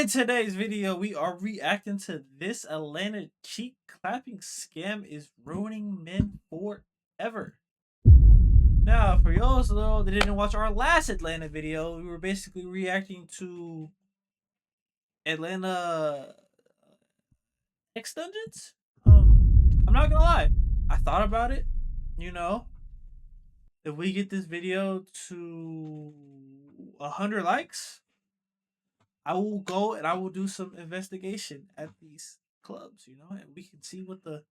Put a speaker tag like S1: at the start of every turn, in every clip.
S1: In today's video, we are reacting to this Atlanta cheek clapping scam is ruining men forever. Now, for those though that didn't watch our last Atlanta video, we were basically reacting to Atlanta X Dungeons. I'm not gonna lie, I thought about it. You know, if we get this video to 100 likes, I will go and I will do some investigation at these clubs, and we can see what the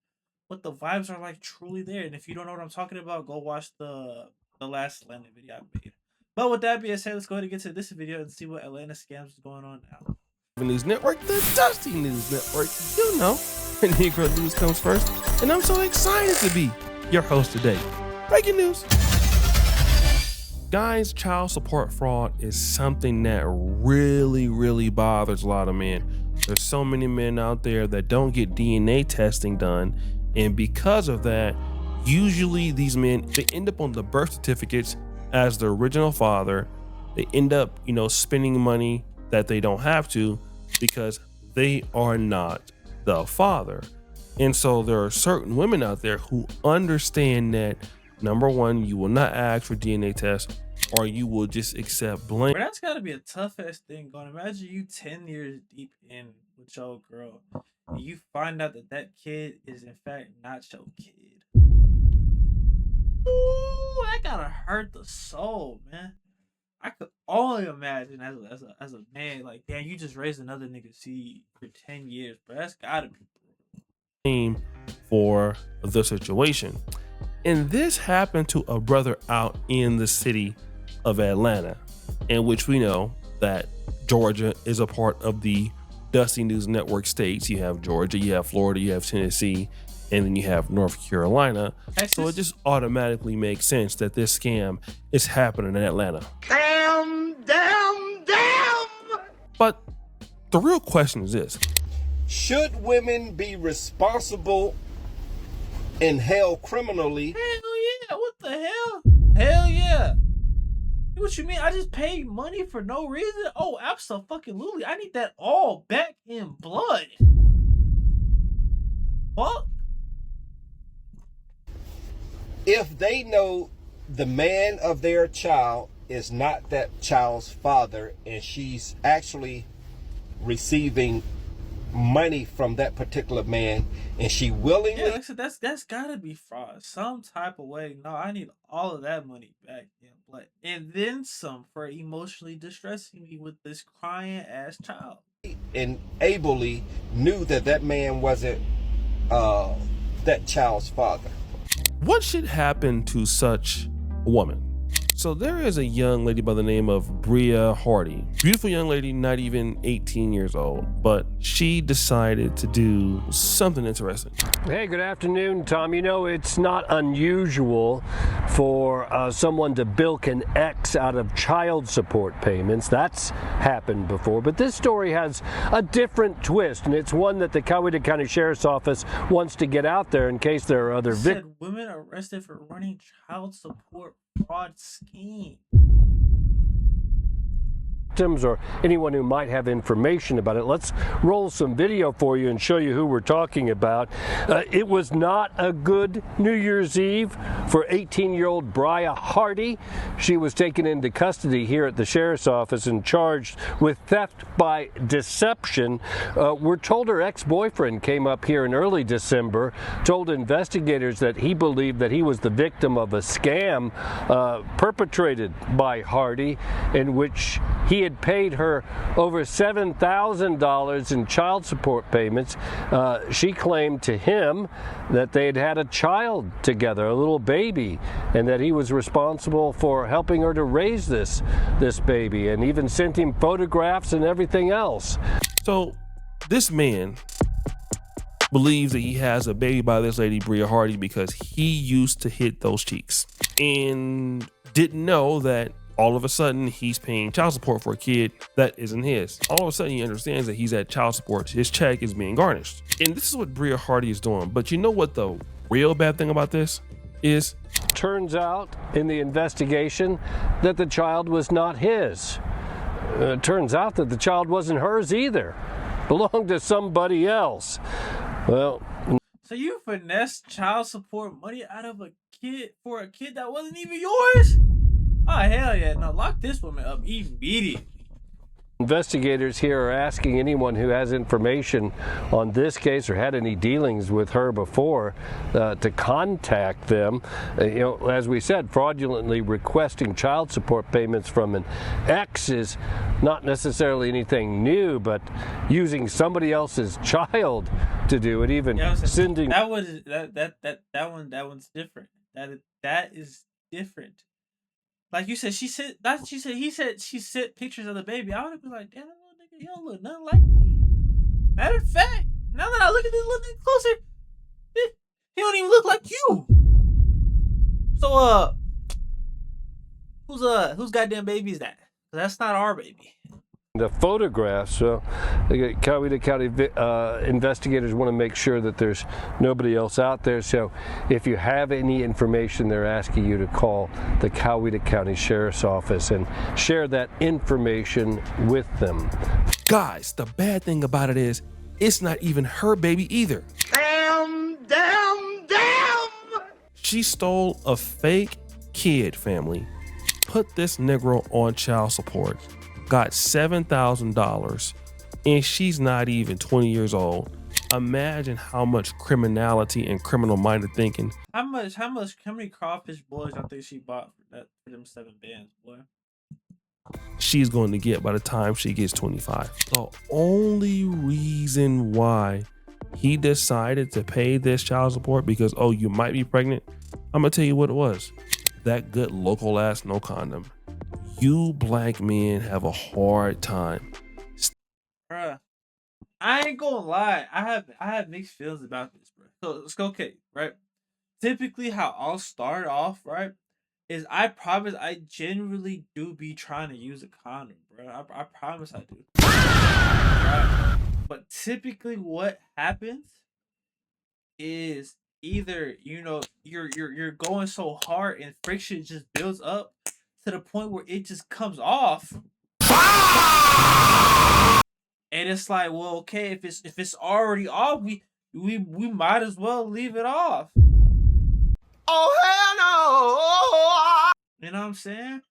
S1: vibes are like truly there. And if you don't know what I'm talking about, go watch the last Atlanta video I made. But with that being said, let's go ahead and get to this video and see what Atlanta scams is going on now.
S2: News Network, the Dusty News Network. You know, Negro News comes first, and I'm so excited to be your host today. Breaking news. Guys, child support fraud is something that really bothers a lot of men. There's so many men out there that don't get DNA testing done, and because of that, usually these men, they end up on the birth certificates as the original father. They end up, spending money that they don't have to because they are not the father. And so there are certain women out there who understand that, number one, you will not ask for DNA tests, or you will just accept blame.
S1: But that's gotta be a tough ass thing going. Imagine you 10 years deep in with your girl and you find out that kid is in fact not your kid. Ooh, that gotta hurt the soul, man. I could only imagine as a man, like, damn, you just raised another nigga seed for 10 years, but that's gotta be
S2: blame for the situation. And this happened to a brother out in the city of Atlanta, in which we know that Georgia is a part of the Dusty News Network states. You have Georgia, you have Florida, you have Tennessee, and then you have North Carolina. Texas. So it just automatically makes sense that this scam is happening in Atlanta.
S3: Damn!
S2: But the real question is this:
S3: should women be responsible and held criminally?
S1: Hell yeah! What the hell? Hell yeah! What you mean? I just paid money for no reason? Oh, absolutely! I need that all back in blood. Fuck.
S3: If they know the man of their child is not that child's father, and she's actually receiving money from that particular man, and she willingly,
S1: yeah, like I said, that's gotta be fraud some type of way. No, I need all of that money back in blood, and then some, for emotionally distressing me with this crying ass child,
S3: and ably knew that man wasn't that child's father.
S2: What should happen to such a woman? So there is a young lady by the name of Bria Hardy. Beautiful young lady, not even 18 years old, but she decided to do something interesting.
S4: Hey, good afternoon, Tom. You know, it's not unusual for someone to bilk an ex out of child support payments. That's happened before, but this story has a different twist, and it's one that the Coweta County Sheriff's Office wants to get out there in case there are other victims.
S1: Women arrested for running child support fraud scheme.
S4: Or anyone who might have information about it. Let's roll some video for you and show you who we're talking about. It was not a good New Year's Eve for 18-year-old Bria Hardy. She was taken into custody here at the sheriff's office and charged with theft by deception. We're told her ex-boyfriend came up here in early December, told investigators that he believed that he was the victim of a scam perpetrated by Hardy, in which he had paid her over $7,000 in child support payments. She claimed to him that they had had a child together, a little baby, and that he was responsible for helping her to raise this baby, and even sent him photographs and everything else.
S2: So this man believes that he has a baby by this lady, Bria Hardy, because he used to hit those cheeks and didn't know that all of a sudden he's paying child support for a kid that isn't his. All of a sudden he understands that he's at child support. His check is being garnished. And this is what Bria Hardy is doing. But you know what the real bad thing about this is?
S4: Turns out in the investigation that the child was not his. turns out that the child wasn't hers either. Belonged to somebody else. Well,
S1: so you finessed child support money out of a kid for a kid that wasn't even yours? Oh, hell yeah. No, lock this woman up immediately.
S4: investigators here are asking anyone who has information on this case or had any dealings with her before to contact them. As we said, fraudulently requesting child support payments from an ex is not necessarily anything new, but using somebody else's child to do it, even sending
S1: that one's different. That is different. Like you said, she sent pictures of the baby. I would have been like, damn, that little nigga, he don't look nothing like me. Matter of fact, now that I look at this little nigga closer, he don't even look like you. So whose goddamn baby is that? That's not our baby.
S4: The photographs. So Coweta County investigators want to make sure that there's nobody else out there. So if you have any information, they're asking you to call the Coweta County Sheriff's Office and share that information with them.
S2: Guys, the bad thing about it is it's not even her baby either.
S3: Damn!
S2: She stole a fake kid, family, put this Negro on child support, got $7,000, and she's not even 20 years old. Imagine how much criminality and criminal-minded thinking.
S1: How many crawfish boys I think she bought for them 7 bands, boy?
S2: She's going to get by the time she gets 25. The only reason why he decided to pay this child support because, oh, you might be pregnant. I'm gonna tell you what it was. That good local ass no condom. You black men have a hard time.
S1: Bruh, I ain't gonna lie. I have mixed feelings about this, bro. So let's go, okay, right? Typically, how I'll start off, right, is I promise I genuinely do be trying to use a condom, bro. I promise I do. Right? But typically, what happens is either you're going so hard and friction just builds up to the point where it just comes off, and it's like, well, okay, if it's already off, we might as well leave it off.
S3: Oh hell no!
S1: You know what I'm saying?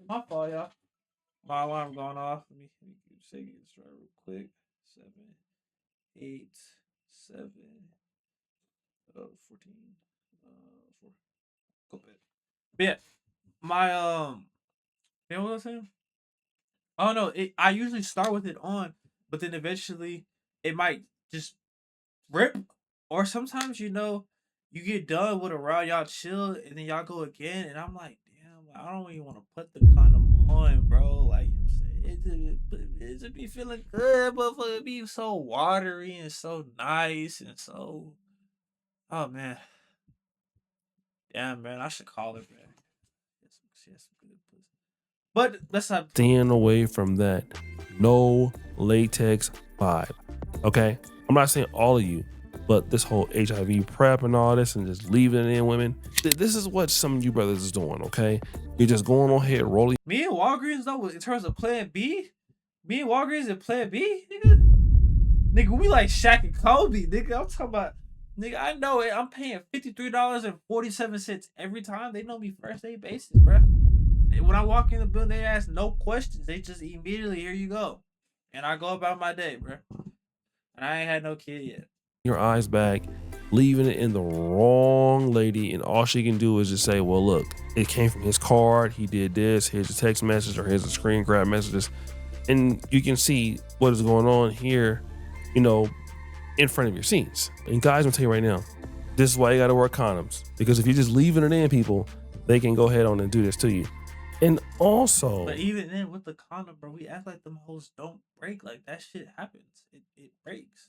S1: My fault, y'all. My alarm going off. Let me say this right real quick. 7, 8, 7, 14. 4. Go back. But yeah, my you know what I was saying? Oh no, I usually start with it on, but then eventually it might just rip, or sometimes you get done with a round, y'all chill, and then y'all go again, and I'm like, damn, I don't even want to put the condom on, bro. Like, you know what I'm saying, it just be feeling good, but it be so watery and so nice and so, oh man, damn man, I should call her, man. She has some good pussy. But let's not
S2: Staying away from that no latex vibe. Okay, I'm not saying all of you, but this whole HIV prep and all this and just leaving it in women, this is what some of you brothers is doing. Okay, you're just going on ahead rolling.
S1: Me and Walgreens though, in terms of Plan B, me and Walgreens and Plan B, nigga, we like Shaq and Kobe, nigga. I'm talking about, nigga. I know it. I'm paying $53.47 every time. They know me first day basis, bro. When I walk in the building, they ask no questions. They just immediately, here you go, and I go about my day, bro. And I ain't had no kid yet.
S2: Your eyes back, leaving it in the wrong lady, and all she can do is just say, well, look, it came from his card, he did this, here's a text message, or here's a screen grab messages, and you can see what is going on here, in front of your scenes. And guys, I'm gonna tell you right now, this is why you gotta wear condoms, because if you're just leaving it in, people, they can go ahead on and do this to you. And also,
S1: but even then with the condom, bro, we act like them hoes don't break. Like, that shit happens. It breaks.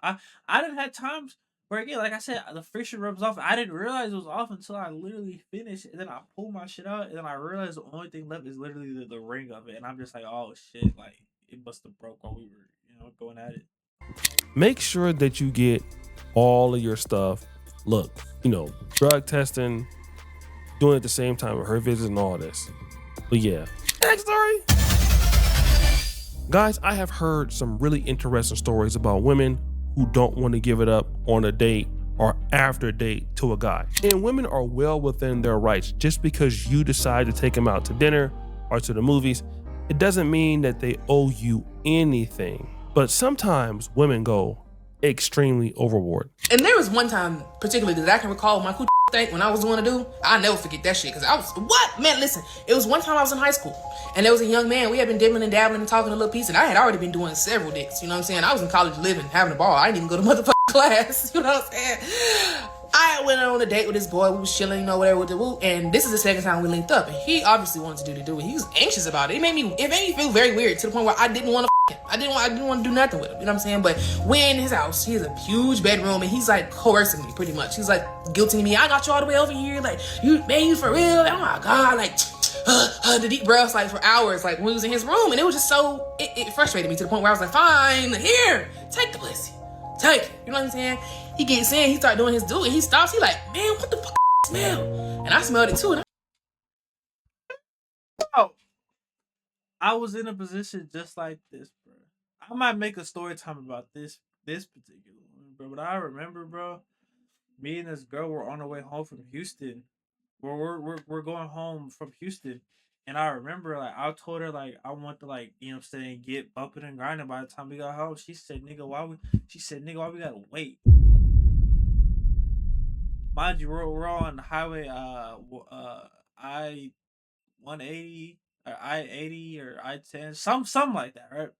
S1: I didn't have times where, again, like I said, the friction rubs off. I didn't realize it was off until I literally finished, and then I pull my shit out, and then I realized the only thing left is literally the ring of it, and I'm just like, oh shit, like it must have broke while we were going at it.
S2: make sure that you get all of your stuff. Look, drug testing, doing it at the same time with her visits and all this. But yeah, next story. Guys, I have heard some really interesting stories about women who don't want to give it up on a date or after a date to a guy. And women are well within their rights. Just because you decide to take them out to dinner or to the movies, it doesn't mean that they owe you anything. But sometimes women go extremely overboard.
S5: And there was one time particularly that I can recall my coochie stank when I was doing a do. I'll never forget that shit, because I was, what? Man, listen, it was one time I was in high school, and there was a young man. We had been dibbling and dabbling and talking a little piece, and I had already been doing several dicks, you know what I'm saying? I was in college living, having a ball. I didn't even go to motherfucking class, you know what I'm saying? I went on a date with this boy. We was chilling, you know, whatever with the woo. And this is the second time we linked up. And he obviously wanted to do the do. He was anxious about it. It made me feel very weird, to the point where I didn't want to I didn't want to do nothing with him. You know what I'm saying? But we're in his house. He has a huge bedroom, and he's like coercing me pretty much. He's like guilting me. I got you all the way over here. Like, you for real? Oh my God. Like, the deep breaths, like for hours, like when we was in his room. And it was just so, it frustrated me to the point where I was like, fine, here, take the pussy. Take it. You know what I'm saying? He gets in, he start doing his do, and he stops. He like, man, what the fuck smell? And I smelled it too. And
S1: I was in a position just like this, bro. I might make a story time about this particular one, bro. But I remember, bro, me and this girl were on our way home from Houston. We're going home from Houston, and I remember, like, I told her, like, I want to, like, you know what I'm saying, get bumping and grinding by the time we got home. She said, nigga, why we gotta wait? Mind you, we're on highway I-180 or I-80 or I-10, something like that, right?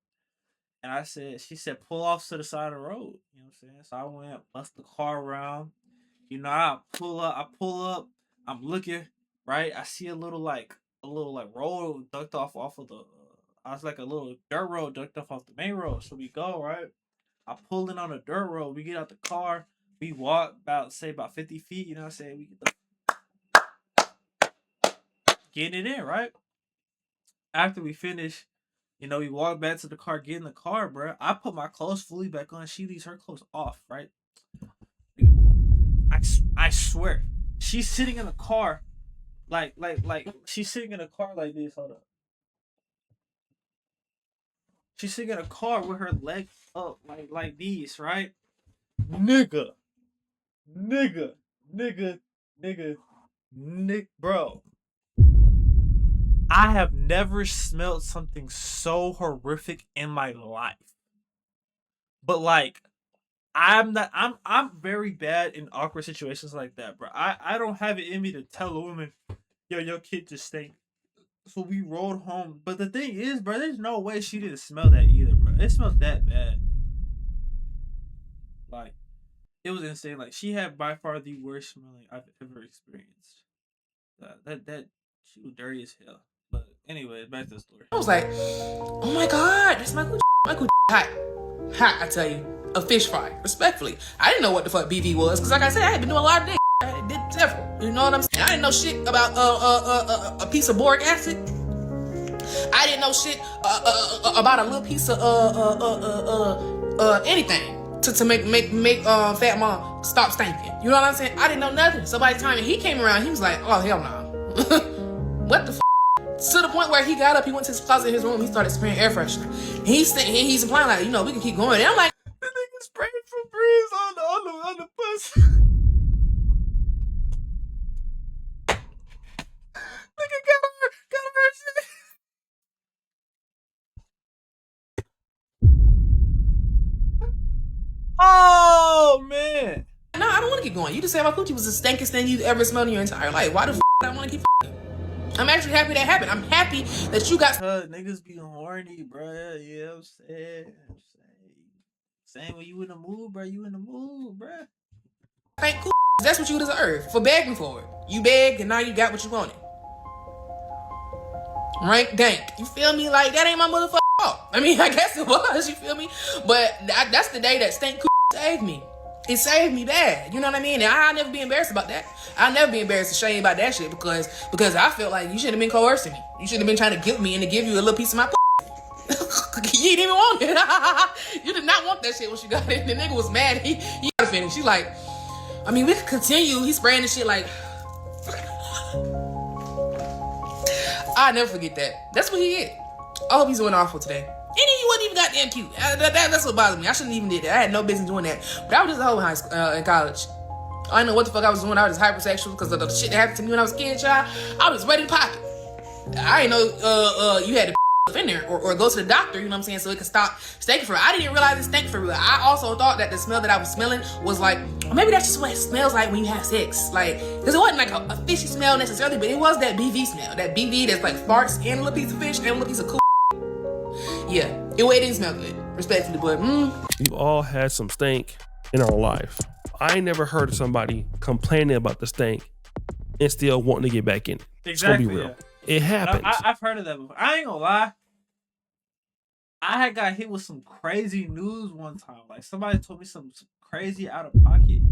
S1: And she said, pull off to the side of the road. You know what I'm saying? So I went, bust the car around. You know, I pull up, I'm looking, right? I see a little road ducked off of the, I was like a little dirt road ducked off the main road. So we go, right? I pull in on a dirt road. We get out the car. We walk about 50 feet, you know what I'm saying? We get it in, right? After we finish, you know, we walk back to the car, get in the car, bro. I put my clothes fully back on. She leaves her clothes off, right? I swear. She's sitting in the car like she's sitting in a car like this. Hold up. She's sitting in a car with her legs up like these, right? Nigga, bro. I have never smelled something so horrific in my life. But like, I'm very bad in awkward situations like that, bro. I don't have it in me to tell a woman, yo, your kid just stink. So we rolled home. But the thing is, bro, there's no way she didn't smell that either, bro. It smelled that bad. Like, it was insane. Like, she had by far the worst smelling I've ever experienced. That she was dirty as hell. But anyway, back to the story.
S5: I was like, oh my God, that's my coochie. My coochie hot, I tell you. A fish fry, respectfully. I didn't know what the fuck BV was, because like I said, I had been doing a lot of dick. I did several. You know what I'm saying? I didn't know shit about a piece of boric acid. I didn't know shit about a little piece of anything to make fat mom stop stinking. You know what I'm saying? I didn't know nothing. So by the time he came around, he was like, oh hell no. What the f? To the point where he got up, he went to his closet in his room, he started spraying air freshener. He's implying like, you know, we can keep going. And I'm like,
S1: the nigga spraying Febreze on the pussy. Nigga got her shit. Oh man.
S5: no, I don't want to keep going. You just said my coochie was the stankiest thing you've ever smelled in your entire life. Why the f I want to keep I'm actually happy that happened. I'm happy that you got
S1: niggas be horny, bro. Yeah, I'm saying when you in the mood, bro. You in the mood, bro.
S5: Thank cool. That's what you deserve for begging for it. You begged and now you got what you wanted. Rank dank. You feel me? Like, that ain't my motherfucking fault. I mean, I guess it was, you feel me? But that's the day that stank saved me. It saved me bad. You know what I mean? And I'll never be embarrassed about that. I'll never be embarrassed to shame about that shit because I felt like you should have been coercing me. You should have been trying to guilt me into give you a little piece of my You didn't even want it. You did not want that shit when she got it. The nigga was mad. He got finished. She like, I mean, we could continue. He's spraying the shit like. I'll never forget that. That's what he is. I hope he's doing awful today. Anyway. wasn't even goddamn cute. That's what bothered me. I shouldn't even did that. I had no business doing that. But I was just a whole in high school, in college. I didn't know what the fuck I was doing. I was just hypersexual because of the shit that happened to me when I was a kid, child. I was ready to pop it. I didn't know you had to in there or go to the doctor, you know what I'm saying, so it could stop stinking for real. I didn't realize it stank for real. I also thought that the smell that I was smelling was like, or maybe that's just what it smells like when you have sex. Like, because it wasn't like a fishy smell necessarily, but it was that BV smell. That BV that's like farts and a little piece of fish and a little piece of cool. Yeah, it didn't smell good, respectfully, but
S2: We've all had some stank in our life. I ain't never heard of somebody complaining about the stank and still wanting to get back in it.
S1: Exactly.
S2: It's gonna be real.
S1: Yeah.
S2: It happens.
S1: I've heard of that before. I ain't gonna lie. I had got hit with some crazy news one time. Like somebody told me some crazy out of pocket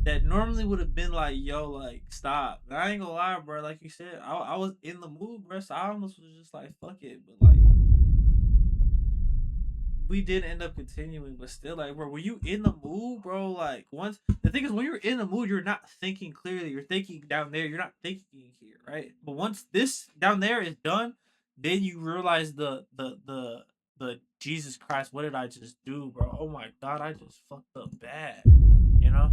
S1: that normally would have been like, yo, like stop. And I ain't gonna lie, bro. Like you said, I was in the mood, bro. So I almost was just like, fuck it. But like, we did end up continuing, but still, like, bro, were you in the mood, bro? Like, once the thing is, when you're in the mood, you're not thinking clearly. You're thinking down there. You're not thinking here, right? But once this down there is done, then you realize the Jesus Christ, what did I just do, bro? Oh my God, I just fucked up bad. You know?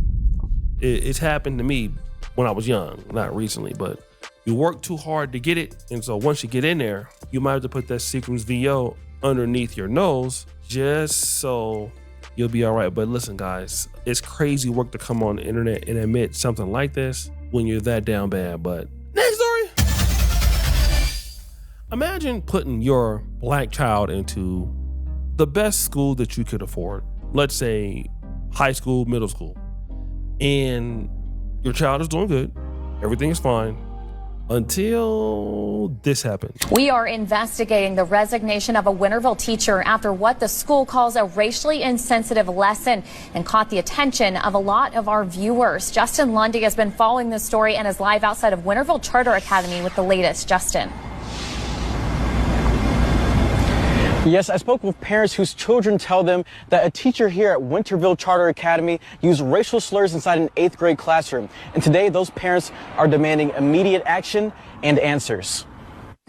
S2: It's happened to me when I was young, not recently, but you work too hard to get it, and so once you get in there, you might have to put that Seagram's VO underneath your nose just so you'll be all right. But listen, guys, it's crazy work to come on the internet and admit something like this when you're that down bad. But next story. Imagine putting your black child into the best school that you could afford. Let's say high school, middle school. And your child is doing good. Everything is fine. Until this happened.
S6: We are investigating the resignation of a Winterville teacher after what the school calls a racially insensitive lesson and caught the attention of a lot of our viewers. Justin Lundy has been following this story and is live outside of Winterville Charter Academy with the latest. Justin.
S7: Yes, I spoke with parents whose children tell them that a teacher here at Winterville Charter Academy used racial slurs inside an 8th grade classroom. And today, those parents are demanding immediate action and answers.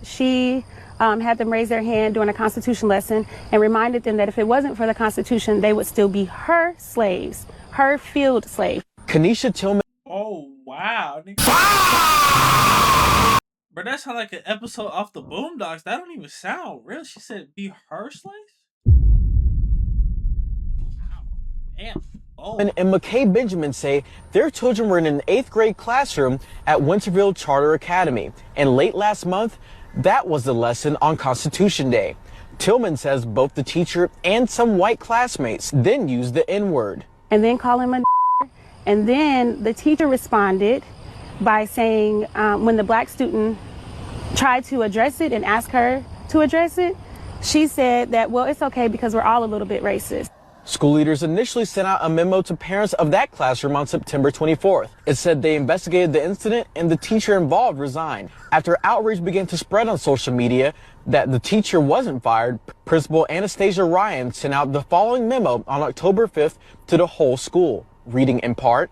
S8: She had them raise their hand during a Constitution lesson and reminded them that if it wasn't for the Constitution, they would still be her slaves, her field slaves.
S7: Kanisha Tillman.
S1: Oh, wow. But that sounds like an episode off the Boondocks. That don't even sound real. She said, "Be her slaves." Wow, damn. Oh.
S7: And McKay Benjamin say their children were in an 8th grade classroom at Winterville Charter Academy. And late last month, that was the lesson on Constitution Day. Tillman says both the teacher and some white classmates then used the N-word.
S8: And then call him a and then the teacher responded by saying when the black student tried to address it and ask her to address it, she said that, well, it's okay because we're all a little bit racist.
S7: School leaders initially sent out a memo to parents of that classroom on September 24th. It said they investigated the incident and the teacher involved resigned. After outrage began to spread on social media that the teacher wasn't fired, Principal Anastasia Ryan sent out the following memo on October 5th to the whole school, reading in part,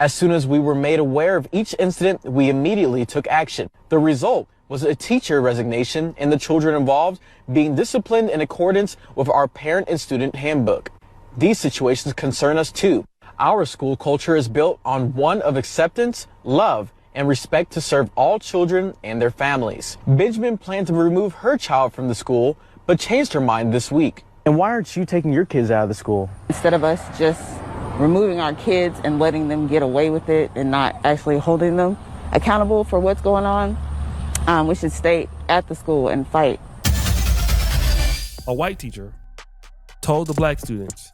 S7: "As soon as we were made aware of each incident, we immediately took action. The result was a teacher resignation and the children involved being disciplined in accordance with our parent and student handbook. These situations concern us too. Our school culture is built on one of acceptance, love, and respect to serve all children and their families." Benjamin planned to remove her child from the school, but changed her mind this week. And why aren't you taking your kids out of the school?
S9: Instead of us just removing our kids and letting them get away with it and not actually holding them accountable for what's going on, we should stay at the school and fight.
S2: A white teacher told the black students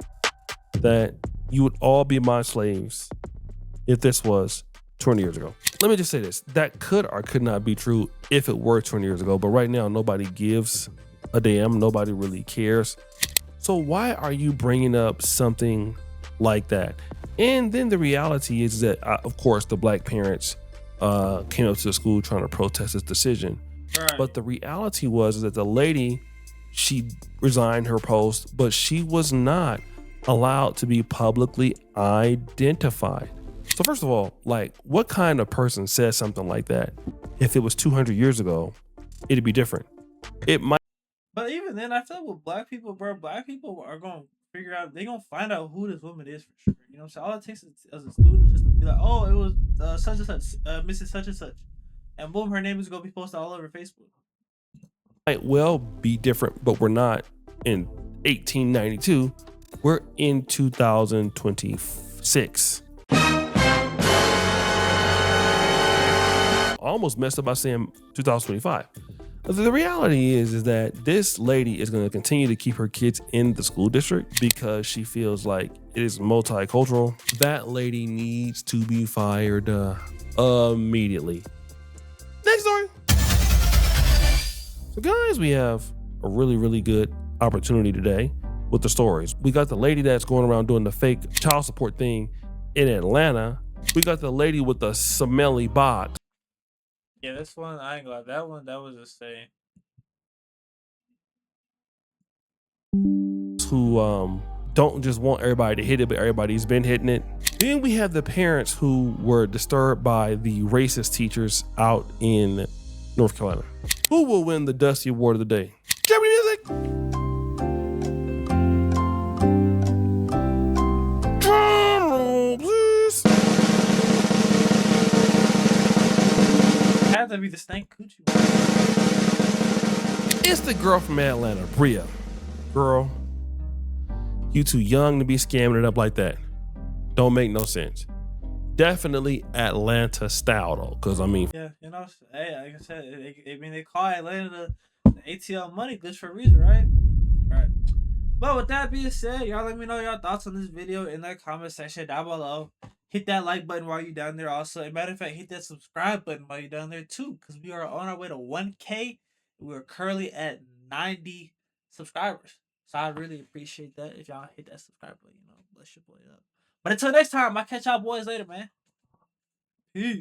S2: that you would all be my slaves if this was 20 years ago. Let me just say this. That could or could not be true if it were 20 years ago, but right now nobody gives a damn. Nobody really cares. So why are you bringing up something like that? And then the reality is that, of course, the black parents came up to the school trying to protest this decision.
S1: Right.
S2: But the reality was that the lady, she resigned her post, but she was not allowed to be publicly identified. So first of all, like, what kind of person says something like that? If it was 200 years ago, it'd be different. It might.
S1: But even then, I feel like with black people, bro, black people are gonna figure out. They gonna find out who this woman is for sure. You know what I'm saying? All it takes is, as a student just to be like, oh, it was such and such, Mrs. Such and such, and boom, her name is gonna be posted all over Facebook.
S2: Might well be different, but we're not in 1892. We're in 2026. Almost messed up by saying 2025. The reality is that this lady is going to continue to keep her kids in the school district because she feels like it is multicultural. That lady needs to be fired immediately. Next story. So guys, we have a really good opportunity today with the stories. We got the lady that's going around doing the fake child support thing in Atlanta. We got the lady with the smelly bot.
S1: Yeah, this one, I ain't gonna lie. That one, that was just saying.
S2: Who don't just want everybody to hit it, but everybody's been hitting it. Then we have the parents who were disturbed by the racist teachers out in North Carolina. Who will win the Dusty Award of the day? Jeopardy music! Drum roll, please!
S1: Had to be the stank coochie.
S2: It's the girl from Atlanta, Bria. Girl, you too young to be scamming it up like that. Don't make no sense. Definitely Atlanta style though, because I mean,
S1: Yeah, you know, hey, like I said, they call Atlanta the ATL money glitch for a reason, right? Right. But with that being said, y'all let me know your thoughts on this video in the comment section down below. Hit that like button while you're down there. Also, as a matter of fact, hit that subscribe button while you're down there too, because we are on our way to 1K. We're currently at 90 subscribers. So I really appreciate that if y'all hit that subscribe button. You know, bless your boy up. But until next time, I'll catch y'all boys later, man. Peace.